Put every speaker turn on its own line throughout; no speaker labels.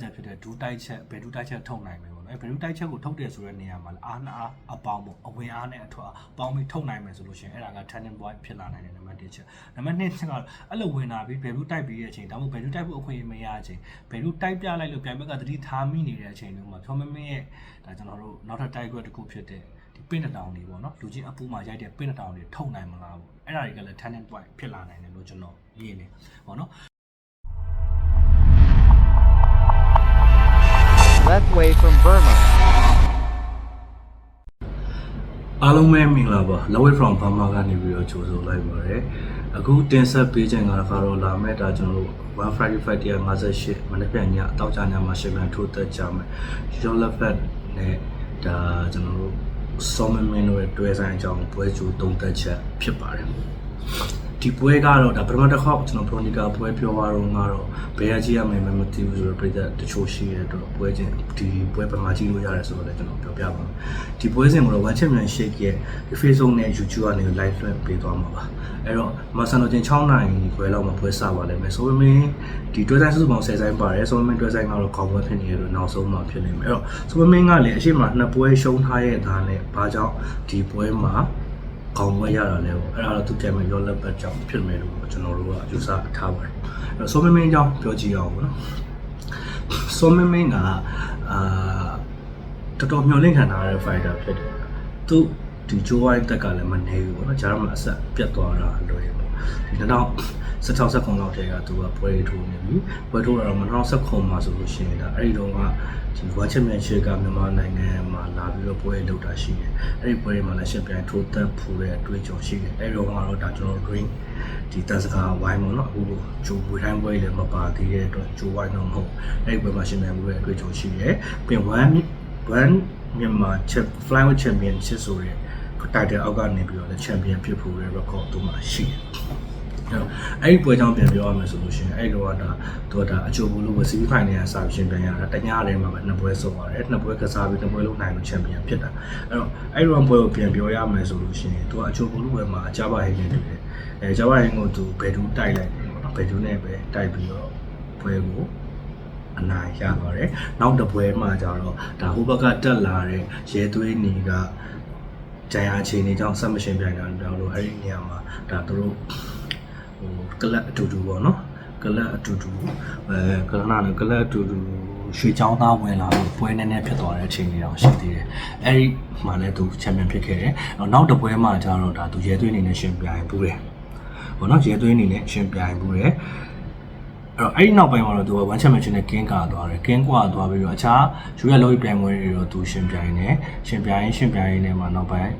ချက်ဖြစ်တဲ့ဒူးတိုက်ချက်ဘယ်ဒူးတိုက်ချက်ထုတ်နိုင်မယ်ပေါ့နော်ဘယ်ဒူးတိုက်ချက်ကိုထုတ်တယ်ဆိုတဲ့နေရာမှာအားနာအပေါင်းပေါ့အဝင်အားနဲ့အထွက်ပေါင်းပြီးထုတ်နိုင်မယ်ဆိုလို့ရှိရင်အဲ့ဒါက turning point ဖြစ်လာနိုင်တယ်နံပါတ်1ချက်နံပါတ်2ချက်ကတော့အဲ့လိုဝင်လာပြီးဘယ်ဒူးတိုက်ပြီးတဲ့အချိန်ဒါမှမဟုတ်ဘယ်ဒူးတိုက်ဖို့အခွင့်အရေးမရတဲ့အချိန်ဘယ်ဒူးတိုက်ပြလိုက်လို့ပြန်ဘက်ကသတိထားမိနေတဲ့အချိန်တုန်းမှာဖြောမမင်းရဲ့ဒါကျွန်တော်တို့နောက်ထပ်တိုက်ခွက်တစ်ခုဖြစ်တဲ့ဒီပင့်တောင်တွေပေါ့နော်လူချင်းအပူမှာရိုက်တဲ့ပင့်တောင်တွေထုတ်နိုင်မလားပေါ့အဲ့ဒါတွေကလည်း turning point ဖြစ်လာနိုင်တယ်လို့ကျွန်တော်မြင်နေပေါ့နော်
Left way from Burma.
အားလုံးပဲမင်္ဂလာပါ Laway from Burma ကနေပြီးတော့ကြိုဆိုလိုက်ပါရစေအခုတင်ဆက်ပေးခြင်းကတော့လာမဲ့ဒါကျွန်တော်တို့ One Friday Friday 58မနေ့ပြန်ညတောက်ကြညမှာရှင်ပြန်ထိုးသက်ကြမယ် Your Left နဲ့ဒါကျွန်တော်တို့စောမမင်းတို့ရဲ့တွဲဆိုင်အကြောင်းပွဲကြိုသုံးသက်ချက်ဖြစ်ပါတယ်ဒီပွဲကတော့ဒါပထမတစ်ခေါက်ကျွန်တော် Pronica ပွဲပြောသွားတော့ကတော့ဘယ်အကြီးရမယ်မသိဘူးဆိုတော့ပြည်သက်တချို့ရှိရတော့ပွဲချင်းဒီပွဲပမာကြီးလို့ရတယ်ဆိုတော့လည်းကျွန်တော်ပြောပြပါမယ်ဒီပွဲစဉ်ကတော့ One Championship ရဲ့ Facebook နဲ့ YouTube ကနေ live လွှင့်ပေးသွားမှာပါအဲ့တော့မဆန်တော့ချင်း6နိုင်ပွဲလောက်မှာပွဲစပါလိမ့်မယ်ဆိုပေမဲ့ဒီတွဲဆိုင်စုစုပေါင်း10ဆိုင်ပါတယ်ဆိုပေမဲ့တွဲဆိုင်ကတော့ခေါင်းပွဲဖြစ်နေရတော့နောက်ဆုံးမှဖြစ်နေမယ်အဲ့တော့ဆိုပေမဲ့ကလည်းအရှိမ2ပွဲရှုံးထားရဲ့ဒါနဲ့ဘာကြောင့်ဒီပွဲမှာကောင်းမရတာလဲအဲ့ဒါတော့သူပြန်မရောလက်ပတ်ကြောင့်ဖြစ်မယ်လို့ကျွန်တော်တို့ကယူဆထားပါတယ်အဲ့တော့ဆိုမမင်းကြောင့်ပြောကြည့်အောင်ပေါ့နော်ဆိုမမင်းကတော်တော်မျောလင့်ခံထားတဲ့ fighter ဖြစ်တယ်သူဒီဂျိုးဝိုင်းတက်ကလည်းမနေဘူးပေါ့နော်ဂျာမန်အဆက်ပြတ်သွားတာလွယ်ပေါ့ဒီ2016 19လောက်တည်းကသူကပွဲထိုးနေပြီပွဲထိုးတာတော့2019မှာဆိုလို့ရှိရင်ဒါအဲ့ဒီတော့ကဒီ World Championship ကမြန်မာနိုင်ငံမှာလာပြီးတော့ပွဲလုပ်တာရှိတယ်အဲ့ဒီပွဲမှာလည်းရှင်ပြန်ထိုးသက်ဖူတဲ့အတွေ့အကြုံရှိတယ်အဲ့ဒီတော့ကတော့ဒါကျွန်တော် green ဒီတက်စကာဝိုင်းပေါ့နော်အခုဂျိုးပွဲတိုင်းပွဲလည်းမပါသေးတဲ့အတွက်ဂျိုးဝိုင်းတော့မဟုတ်အဲ့ဒီပွဲမှာရှင်ပြန်မှုရဲ့အတွေ့အကြုံရှိတယ်ပြင်1မြန်မာ flyweight championship ဆိုတဲ့တိုက်တဲ့အောက်ကနေပြီးတော့လည်း champion ဖြစ်ဖို့ရဲ့ record သူမှရှိတယ်အဲ့ဒီပွဲကြောင့်ပြန်ပြောရမယ်ဆိုလို့ရှိရင်အဲ့တော့ဒါသူကဒါအချို့ဘူးလို့ပဲ CV final နဲ့စာရှင်ပြန်ရတာတညထဲမှာပဲနှစ်ပွဲဆုံးသွားတယ်နှစ်ပွဲကစားပြီးနှစ်ပွဲလုံးနိုင်လို့ champion ဖြစ်တာအဲ့တော့အဲ့ဒီပွဲကိုပြန်ပြောရမယ်ဆိုလို့ရှိရင်သူကအချို့ဘူးလို့ပဲမှာအကြပါဟင်းနေတယ်အကြပါဟင်းကိုသူဘယ်သူတိုက်လိုက်တယ်ပေါ့နော်ဘယ်သူနဲ့ပဲတိုက်ပြီးတော့ပွဲကိုအနိုင်ရပါတယ်နောက်တစ်ပွဲမှာကျတော့ဒါဟိုဘက်ကတက်လာတဲ့ရဲသွေးနေကဂျန်ယာအခြေအနေကြောင့်ဆက်မရှင်ပြန်တာလို့အဲ့ဒီနေရာမှာဒါသူတို့ကလပ်အတူတူပေါ့နော်ကလပ်အတူတူကလနာနဲ့ကလပ်အတူတူရွှေချောင်းသားဝင်လာလို့ပွဲနည်းနည်းဖြစ်သွားတဲ့အချိန်ကြီးတော့ရှိသေးတယ်အဲ့ဒီမှာလည်းသူချန်ပီယံဖြစ်ခဲ့တယ်နောက်တစ်ပွဲမှာကျတော့ဒါသူရဲသွေးအနေနဲ့ရှင်ပြိုင်ဘူးတယ်ပေါ့နော်ရဲသွေးအနေနဲ့ရှင်ပြိုင်ဘူးတယ်အဲ့ဒီနောက်ပိုင်းမှာတော့သူက one championship နဲ့ကင်းကာသွားတယ်ကင်းကွာသွားပြီးတော့အခြားယူရလုံးပြိုင်ပွဲတွေတော့သူရှင်ပြိုင်တယ်ရှင်ပြိုင်နေမှာနောက်ပိုင်း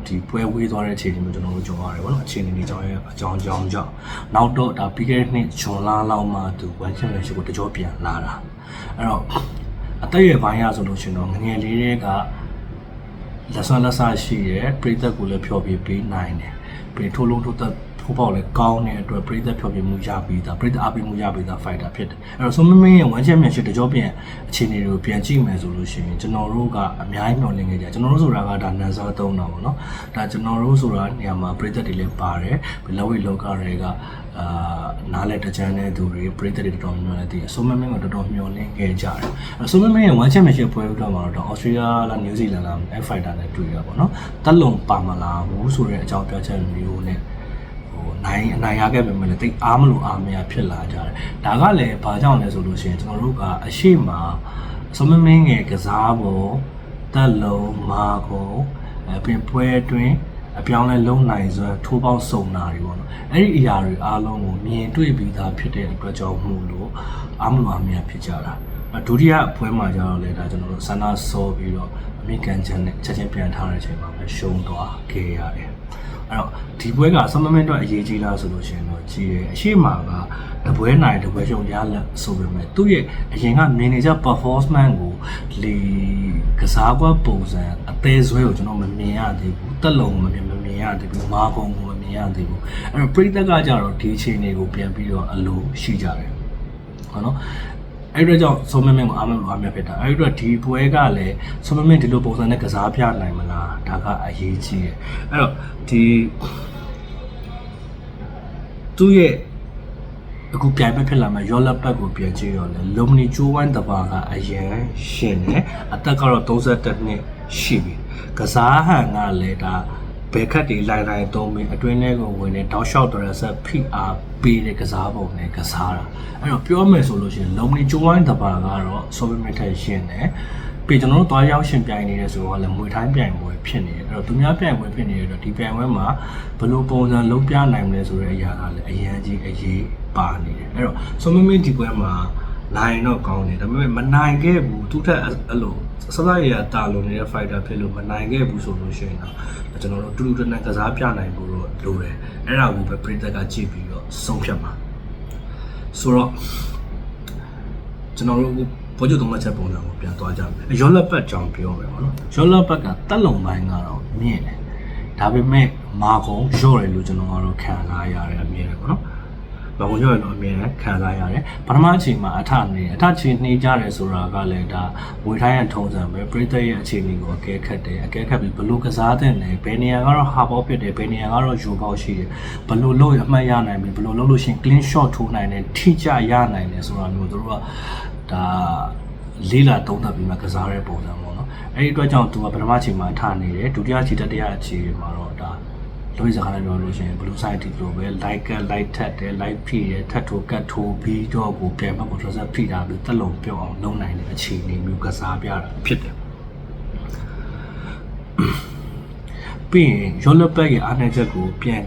ဒီပွဲဝေးသွားတဲ့အခြေအနေမျိုးကျွန်တော်တို့ကြုံရတယ်ပေါ့နော်အခြေအနေတွေကြောင့်အကြောင်းကြောင့်နောက်တော့ဒါပြီးခဲ့တဲ့နှစ်ဂျွန်လလောက်မှသူ one championship ကိုတကြောပြန်လာတာအဲ့တော့အသက်ရွယ်ပိုင်းရဆိုလို့ရှင်တော့ငငယ်လေးတွေကလက်ဆွမ်းလက်စားရှိရဲပြည်သက်ကိုလည်းဖျော်ပြပေးနိုင်တယ်ပြီးထိုးလုံးထိုးသက်ဖိုးပေါက်လည်းကောင်းတဲ့အတွက်ပြည်သက်ဖျော်ပြမှုရပြီးသားပြည်သက်အားပေးမှုရပြီးသား fighter ဖြစ်တယ်အဲ့တော့ဆိုမင်းရဲ့ one championship တကြောပြန်အခြေအနေတွေကိုပြန်ကြည့်မယ်ဆိုလို့ရှိရင်ကျွန်တော်တို့ကအများကြီးမျှော်လင့်နေကြကျွန်တော်တို့ဆိုတာကဒါနန်စားသုံးတာပေါ့နော်ဒါကျွန်တော်တို့ဆိုတာနေရာမှာပြည်သက်တွေလည်းပါတယ်လက်ဝိတ်လောကတွေကနားလက်တကြမ်းတဲ့သူတွေပြည်သက်တွေတော်တော်များများလည်းသိတယ်ဆိုမင်းကတော်တော်မျှော်လင့်ခဲ့ကြတယ်အဲ့ဆိုမင်းရဲ့ one championship ပွဲတော့မှာတော့ Australia လား New Zealand လား F fighter နဲ့တွေ့ရပါတော့တက်လုံပါမလားဘူးဆိုတဲ့အကြောင်းပြချက်မျိုးနဲ့အနိုင်ရခဲ့ပေမဲ့လည်းတိတ်အားမလို့အားမရဖြစ်လာကြတယ်ဒါကလည်းဘာကြောင့်လဲဆိုလို့ရှိရင်ကျွန်တော်တို့ကအရှိမဆိုမင်းငယ်ကစားဖို့တက်လုံးမာကိုပြင်ပွဲအတွင်းအပြောင်းလဲလုံးနိုင်စွာထိုးပေါက်စုံတာတွေပေါ့နော်အဲ့ဒီအရာတွေအားလုံးကိုမြင်တွေ့ပြီးသားဖြစ်တဲ့အတွက်ကြောင့်မှုလို့အားမလို့အားမရဖြစ်ကြတာဒုတိယပွဲမှာကျတော့လေဒါကျွန်တော်တို့ဆန္ဒစောပြီးတော့အမေရိကန်ချန်နဲ့ချက်ချင်းပြန်ထားတဲ့အချိန်မှာပဲရှုံးသွားခဲ့ရတယ်အဲ့တော့ဒီပွဲကဆမမင်းတော့အရေးကြီးလားဆိုလို့ရှိရင်တော့ကြီးတယ်အရှိမကတပွဲနိုင်တပွဲရှုံရလက်ဆိုပေမဲ့သူ့ရဲ့အရင်ကမြင်နေကြ performance ကိုလေကစားကွက်ပုံစံအသေးဆွဲကိုကျွန်တော်မမြင်ရသေးဘူးတက်လုံးမမြင်ရသေးဘူးမာကုံကိုမမြင်ရသေးဘူးအဲ့တော့ပရိသတ်ကကြတော့ဒီအချိန်တွေကိုပြန်ပြီးတော့အလိုရှိကြတယ်ဟုတ်နော်အဲ့တော့ကြောင့်ဆိုမင်းကိုအားမလို့အားမဖြစ်တာအဲ့တော့ဒီပွဲကလည်းဆိုမင်းဒီလိုပုံစံနဲ့ကစားပြနိုင်မလားဒါကအရေးကြီးတယ်အဲ့တော့ဒီသူ့ရဲ့ အခုပြိုင်ပွဲဖြစ်လာမှရောလက်ပတ်ကိုပြန်ကြည့်တော့လေလုံမနီကျိုးဝိုင်းတပါကအရန်ရှင်တယ်အသက်ကတော့32နှစ်ရှိပြီကစားဟန်ကလည်းဒါဘယ်ခက်တွေလိုက်တိုင်းသုံးပြီးအတွင်းထဲကိုဝင်နေတောက်လျှောက်တော်ဆက်ဖိအားပေးတဲ့ကစားပုံနဲ့ကစားတာအဲ့တော့ပြောမယ်ဆိုလို့ရှိရင်လုံမနီကျိုးဝိုင်းတပါကတော့ဆိုဗီမက်ထက်ရှင်တယ်ပြီးကျွန်တော်တို့တွားရောက်ရှင်ပြိုင်နေတယ်ဆိုတော့လည်းမွေထိုင်းပြိုင်ပွဲဖြစ်နေတယ်အဲ့တော့သူများပြိုင်ပွဲဖြစ်နေတော့ဒီပြိုင်ပွဲမှာဘယ်လိုပုံစံလုံးပြနိုင်မလဲဆိုတဲ့အရာကလည်းအရန်ကြီးအရေးပါနေတယ်အဲ့တော့ဆိုမမင်းဒီပွဲမှာနိုင်တော့ကောင်းတယ်ဒါပေမဲ့မနိုင်ခဲ့ဘူးသူထက်အဲ့လိုစစရရတာလုံနေတဲ့ fighter ဖြစ်လို့မနိုင်ခဲ့ဘူးဆိုလို့ရှိရင်တော့ကျွန်တော်တို့တူတူတနက်ကစားပြနိုင်ဖို့တော့လိုတယ်အဲ့ဒါကိုပဲပရိသတ်ကကြည့်ပြီးတော့ဆုံးဖြတ်မှာဆိုတော့ကျွန်တော်တို့ဘောကျုံသုံးချက်ပုံစံကိုပြန်သွားကြမယ်ရောလက်ပတ်ကြောင်ပြောမယ်ပေါ့နော်ရောလက်ပတ်ကတက်လုံပိုင်းကတော့မြင့်တယ်ဒါပေမဲ့မာကုံရော့တယ်လို့ကျွန်တော်ကတော့ခံစားရတယ်အမြင်တယ်ပေါ့နော်မာကုံရော့တယ်လို့အမြင်နဲ့ခံစားရတယ်ပထမအချိန်မှာအထချိန်နှီးကြတယ်ဆိုတာကလည်းဒါဝေထိုင်းရထုံးစံပဲပရိသတ်ရဲ့အခြေအနေကိုအကဲခတ်ပြီးဘလို့ကစားတဲ့နယ်ဘယ်နေရာကတော့ဟာပေါဖြစ်တယ်ဘယ်နေရာကတော့ယူပေါရှိတယ်ဘလို့လို့အမှတ်ရနိုင်ပြီဘလို့လို့ရှင် clean shot ထိုးနိုင်တယ်ထိကျရနိုင်တယ်ဆိုတာမျိုးတို့ကဒါလေးလာတုံးသက်ပြီးမှကစားတဲ့ပုံစံပေါ့နော်အဲ့ဒီအတွက်ကြောင့်သူကပထမချိန်မှာထားနေတယ်ဒုတိယချိန်တတိယချိန်မှာတော့ဒါလုံးဝစကားနဲ့ပြောလို့ရှိရင် blue side တီလိုပဲ like ထက်တယ် like ဖိတယ်ထက်ထိုးကတ်ထိုးပြီးတော့ကိုပြန်မှကို reset ဖိတာပြီးတက်လုံးပြောင်းအောင်လုပ်နိုင်တဲ့အခြေအနေမျိုးကစားပြတာဖြစ်တယ်ပြီးရင်ရောလဘက်ရဲ့အားနည်းချက်ကိုပြန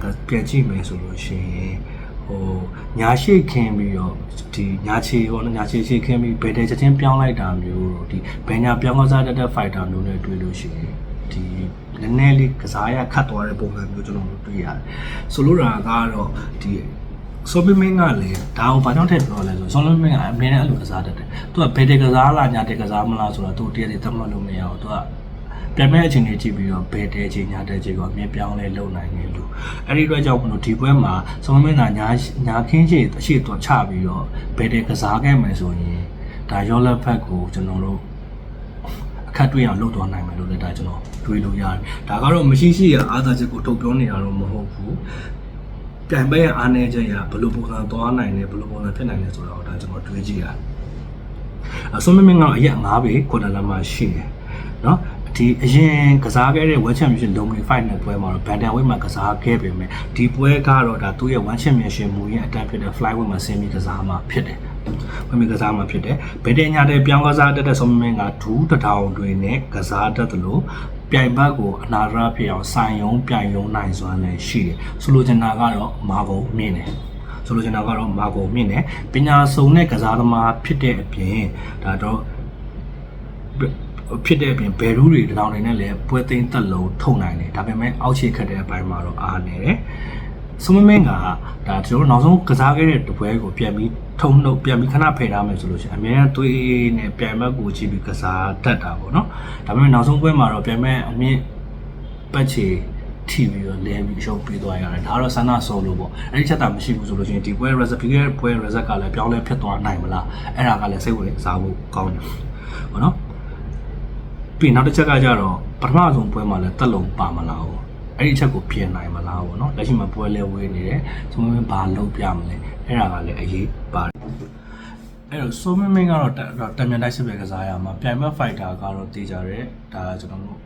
်ကြည့်မယ်ဆိုလို့ရှိရင်ဟိုညာရှိခင်းပြီးတော့ဒီညာချီပေါ့နော်ညာချီရှိခင်းပြီးဘယ်တဲ့ချက်ချင်းပြောင်းလိုက်တာမျိုးတော့ဒီဘယ်ညာပြောင်းကစားတတ်တဲ့ fighter မျိုးနဲ့တွေ့လို့ရှိရင်ဒီနည်းနည်းလေးကစားရခတ်သွားတဲ့ပုံစံမျိုးကျွန်တော်တို့တွေ့ရတယ်ဆိုလိုတာကတော့ဒီဆိုပီမင်းကလည်းဒါကိုဘာကြောင့်ထည့်ပြောလဲဆိုဆိုလိုမင်းကအမြဲတမ်းအဲ့လိုကစားတတ်တယ်သူကဘယ်တဲ့ကစားလားညာတဲ့ကစားမလားဆိုတာသူတည်းတည်းသတ်မှတ်လို့မရအောင်သူကပြန်မဲ့အချိန်လေးကြည့်ပြီးတော့ဘယ်တဲ့ချိန်ညာတဲ့ချိန်ကိုအမြင်ပြောင်းလဲလုပ်နိုင်တယ်လို့အဲ့ဒီအတွက်ကြောင့်မလို့ဒီပွဲမှာစုံမင်းသာညာခင်းရှိအရှိတော့ချပြီးတော့ဘယ်တဲ့ကစားခဲ့မယ်ဆိုရင်ဒါရောလက်ဖက်ကိုကျွန်တော်တို့အခက်တွေ့အောင်လုပ်သွားနိုင်မယ်လို့လည်းဒါကျွန်တော်တွေးလို့ရတယ်ဒါကတော့မရှိရအားသာချက်ကိုထုတ်ပြောနေတာတော့မဟုတ်ဘူးပြန်ပဲအားနေချက်ရဘယ်လိုပုံစံသွားနိုင်လဲဘယ်လိုပုံစံဖြစ်နိုင်လဲဆိုတော့ဒါကျွန်တော်တွေးကြည့်ရတယ်အစုံမင်းကတော့အရက်9ပေခွန်တလမှာရှိတယ်နော်ဒီအရင်ကစားခဲ့တဲ့ World Championship လုံးမီ5နဲ့ပွဲမှာတော့ Bantamweight မှာကစားခဲ့ပေမဲ့ဒီပွဲကတော့ဒါသူ့ရဲ့ World Championship မူရင်းအတက်ဖြစ်တဲ့ Flyweight မှာဆင်းပြီးကစားမှာဖြစ်တယ်။ဝင်ပြီးကစားမှာဖြစ်တယ်။ဘယ်တဲ့ညာတဲ့ပြောင်းကစားတတ်တဲ့ဆုံးမင်းကဒူးတထောင်တွေနဲ့ကစားတတ်တယ်လို့ပြိုင်ဘက်ကိုအနာရဖြစ်အောင်ဆိုင်ယုံပြိုင်ယုံနိုင်စွမ်းလည်းရှိတယ်။ဆိုလိုချင်တာကတော့မာကုံမြင့်တယ်။ဆိုလိုချင်တာကတော့မာကုံမြင့်တယ်။ပညာစုံတဲ့ကစားသမားဖြစ်တဲ့အပြင်ဒါတော့ဖြစ်တဲ့အပြင်ဘယ်ရူးတွေတောင်နေနဲ့လည်းပွဲသိမ်းသက်လုံးထုံနိုင်တယ်ဒါပေမဲ့အောက်ခြေခတ်တဲ့အပိုင်းမှာတော့အားနေတယ်စုံမင်းကဒါကျွန်တော်နောက်ဆုံးကစားခဲ့တဲ့တပွဲကိုပြန်ပြီးထုံနှုတ်ပြန်ပြီးခဏဖယ်ထားမယ်ဆိုလို့ရှိရင်အများကြီးသွေးနဲ့ပြန်မဲ့ကိုကြည့်ပြီးကစားတတ်တာပေါ့နော်ဒါပေမဲ့နောက်ဆုံးပွဲမှာတော့ပြန်မဲ့အမြင့်ပတ်ချေထိပြီးတော့လဲပြီးရှုပ်ပေးသွားရတယ်ဒါကတော့ဆန္ဒဆိုလို့ပေါ့အဲ့ဒီချက်တာမရှိဘူးဆိုလို့ရှိရင်ဒီပွဲ recipe ရဲ့ပွဲ result ကလည်းပြောင်းလဲဖြစ်သွားနိုင်မလားအဲ့ဒါကလည်းစိတ်ဝင်စားဖို့ကောင်းတယ်ပေါ့နော်ပြီးနောက်တစ်ချက်ကကြတော့ပထမဆုံးပွဲမှာလည်းတက်လုံးပါမလားဘူးအဲ့ဒီချက်ကိုပြင်နိုင်မလားဘူးเนาะလက်ရှိမှာပွဲလဲဝေးနေတယ်ဆိုမှဘာလုပ်ပြမလဲအဲ့ဒါကလည်းအရေးပါတယ်အဲ့တော့ဆိုမင်းကတော့တံမြန်တိုက်စစ်ပဲကစားရမှာပြိုင်ဘက် fighter ကတော့တည်ကြတယ်ဒါကျွန်တော်တို့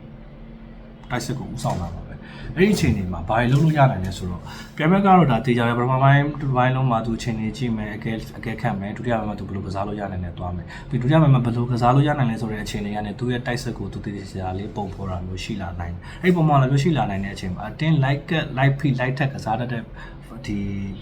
တိုက်စစ်ကိုဥဆောင်လာပါပဲအဲ့ဒီအချိန်တွေမှာဘာတွေလုပ်လို့ရနိုင်လဲဆိုတော့ပြိုင်ဘက်ကတော့ဒါတည်ကြတယ်ပထမပိုင်းလုံးမှာသူအချိန်ကြီးကြည့်မယ်အကဲခတ်မယ်ဒုတိယပိုင်းမှာသူဘယ်လိုကစားလို့ရနိုင်လဲသွားမယ်ပြီးဒုတိယပိုင်းမှာဘယ်လိုကစားလို့ရနိုင်လဲဆိုတဲ့အချိန်တွေကနေသူ့ရဲ့တိုက်စစ်ကိုသူတည်ကြလေးပုံဖော်တာမျိုးရှိလာနိုင်တယ်အဲ့ဒီပုံမှန်လည်းမျိုးရှိလာနိုင်တဲ့အချိန်မှာအတင်း like feed like ထက်ကစားတတ်တဲ့ဒ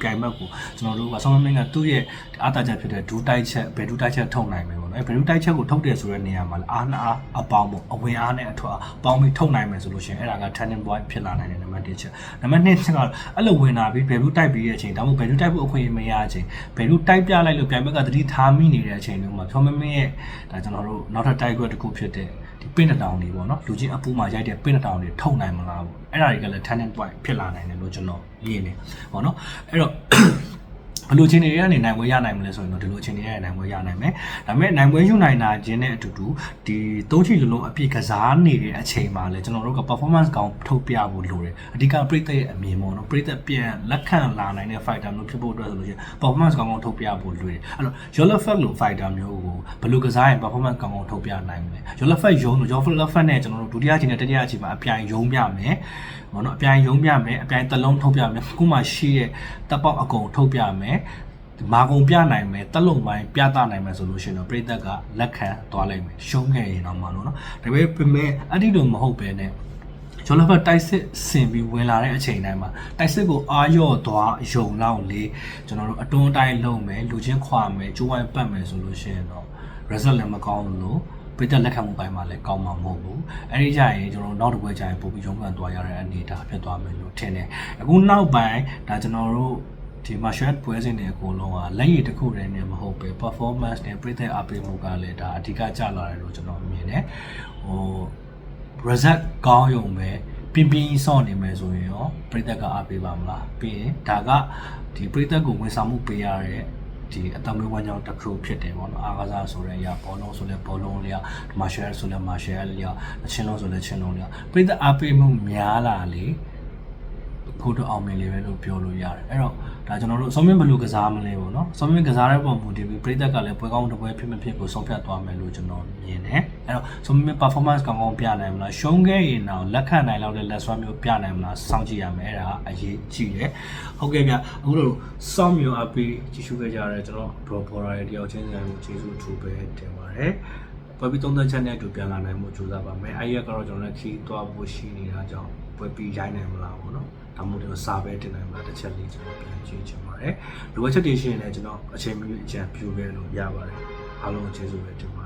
ီပြိုင်ဘက်ကိုကျွန်တော်တို့ကဆောင်းမင်းကသူ့ရဲ့အားတာချက်ဖြစ်တဲ့ဒူးတိုက်ချက်ဘယ်ဒူးတိုက်ချက်ထုတ်နိုင်မယ်ပေါ့နော်အဲဘယ်ဒူးတိုက်ချက်ကိုထုတ်တယ်ဆိုတဲ့နေရာမှာအားနာအပေါင်းပေါ့အဝင်အားနဲ့အထွက်ပေါင်းပြီးထုတ်နိုင်မယ်ဆိုလို့ရှိရင်အဲ့ဒါက turning point ဖြစ်လာနိုင်တယ်နံပါတ်1ချက်နံပါတ်2ချက်ကတော့အဲ့လိုဝင်လာပြီးဘယ်ဒူးတိုက်ပြီးတဲ့အချိန်ဒါမှမဟုတ်ဘယ်ဒူးတိုက်ဖို့အခွင့်အရေးမရတဲ့အချိန်ဘယ်ဒူးတိုက်ပြလိုက်လို့ပြိုင်ဘက်ကသတိထားမိနေတဲ့အချိန်တုန်းမှာဆောင်းမင်းရဲ့ဒါကျွန်တော်တို့နောက်ထပ်တိုက်ခွက်တစ်ခုဖြစ်တဲ့ဒီပင်းတောင်တွေပေါ့နော်လူချင်းအပူမှာရိုက်တဲ့ပင်းတောင်တွေထုတ်နိုင်မလားပေါ့အဲ့ဒါတွေကလည်း turning point ဖြစ်လာနိုင်တယ်လို့ကျွန်တော်မြင်နေပေါ့နော်အဲ့တော့ ဘယ်လိုချင်းတွေကနေနိုင်ပွဲရနိုင်မလဲဆိုရင်တော့ဒီလိုချင်းတွေရနိုင်ပွဲရနိုင်မယ်ဒါပေမဲ့နိုင်ပွဲယူနိုင်တာချင်းနဲ့အတူတူဒီသုံးချီလုံးအပြည့်ကစားနေတဲ့အချိန်မှာလည်းကျွန်တော်တို့က performance ကောင်းထုတ်ပြဖို့လိုတယ်အဓိကပရိသတ်ရဲ့အမြင်ပေါ့နော်ပရိသတ်ပြန်လက်ခံလာနိုင်တဲ့ fighter မျိုးဖြစ်ဖို့အတွက်ဆိုလို့ရှိရင် performance ကောင်းကောင်းထုတ်ပြဖို့လိုတယ်အဲ့တော့ Yellow Fat လို fighter မျိုးကိုဘယ်လိုကစားရင် performance ကောင်းကောင်းထုတ်ပြနိုင်မလဲ Yellow Fat ယုံလို့ Yellow Fat နဲ့ကျွန်တော်တို့ဒုတိယအချိန်နဲ့တတိယအချိန်မှာအပြိုင်ယုံပြမယ်ဘောနော်အပြိုင်ယုံပြမယ်အပြိုင်တစ်လုံးထုတ်ပြမယ်ခုမှရှိတဲ့တပ်ပေါက်အကုန်ထုတ်ပြမယ်မာကုံပြနိုင်မယ်တက်လုံပိုင်းပြသနိုင်မယ်ဆိုလို့ရှိရင်တော့ပြည်သက်ကလက်ခံသွားလိုက်မယ်ရှုံးခဲ့ရင်တော့မလို့နော်ဒါပေမဲ့အဲ့ဒီလိုမဟုတ်ပဲနဲ့ကျွန်တော်ဘက်တိုက်စစ်ဆင်ပြီးဝင်လာတဲ့အချိန်တိုင်းမှာတိုက်စစ်ကိုအာရော့သွားယုံလောက်လေကျွန်တော်တို့အတွန်းတိုင်းလုံးမယ်လူချင်းခွာမယ်ကျိုးဝိုင်းပတ်မယ်ဆိုလို့ရှိရင်တော့ result လည်းမကောင်းလို့ပြည်သက်လက်ခံမှုပိုင်းမှာလည်းကောင်းမှာမဟုတ်ဘူးအဲ့ဒီကြရင်ကျွန်တော်နောက်တစ်ပွဲကြရင်ပို့ပြီးရုံးကန်သွားရတဲ့အနေအထားဖြစ်သွားမယ်လို့ထင်တယ်အခုနောက်ပိုင်းဒါကျွန်တော်တို့ဒီ martial art ပွဲစဉ်တွေအကုန်လုံးကလက်ရည်တစ်ခုတည်းနဲ့မဟုတ်ပဲ performance နဲ့ပြည်သက်အပေးမှုကလည်းဒါအဓိကကျလာတယ်လို့ကျွန်တော်မြင်တယ်ဟို result ကောင်းရုံပဲပြင်းပြင်းစောင့်နေမယ်ဆိုရင်ရောပြည်သက်ကအားပေးပါမလားပြီးရင်ဒါကဒီပြည်သက်ကိုဝန်ဆောင်မှုပေးရတဲ့ဒီအတမွေးဝမ်းကြောင်းတစ်ခုဖြစ်တယ်ပေါ့နော်အားကစားဆိုတဲ့အရာဘောလုံးဆိုလဲဘောလုံးလေးอ่ะ martial ဆိုလဲ martial လေးอ่ะချင်းလုံးဆိုလဲချင်းလုံးလေးอ่ะပြည်သက်အားပေးမှုများလာလေဖို့တော့အောင်မြင်လေပဲလို့ပြောလို့ရတယ်အဲ့တော့ဒါကျွန်တော်တို့စောမင်းဘယ်လိုကစားမလဲပေါ့နော်စောမင်းကစားတဲ့ပုံမူတည်ပြီးပြည်သက်ကလည်းပွဲကောင်းတစ်ပွဲဖြစ်မဖြစ်ကိုဆုံးဖြတ်သွားမယ်လို့ကျွန်တော်မြင်တယ်အဲ့တော့စောမင်း performance ကောင်းကောင်းပြနိုင်မလားရှုံးခဲ့ရင်တော့လက်ခံနိုင်လောက်တဲ့လက်စွမ်းမျိုးပြနိုင်မလားစောင့်ကြည့်ရမယ်အဲ့ဒါအရေးကြီးတယ်ဟုတ်ကဲ့ဗျအခုလိုစောင့်မျိုးအပေးကြည့်ရှုခဲ့ကြရတဲ့ကျွန်တော် broadcaster ရဲ့တယောက်ချင်းဆိုင်ကိုကျေးဇူးထူးပဲတင်ပါတယ်ပွဲပြီးသုံးသက်ချက်နဲ့အတူပြန်လာနိုင်မှုကြိုးစားပါမယ်အဲ့ဒီကတော့ကျွန်တော်လည်းခီးသွားဖို့ရှိနေတာကြောင့်ပွဲပြီးရိုင်းနိုင်မလားပေါ့နော်ဒါမှမဟုတ်စာပဲတင်နိုင်မလားတစ်ချက်လေးကျွန်တော်ပြန်ကြည့်ချင်ပါတယ်လိုအပ်ချက်တွေရှိရင်လည်းကျွန်တော်အချိန်မီအကြံပြုခဲ့လို့ရပါတယ်အားလုံးကျေးဇူးပဲတင်ပါတယ်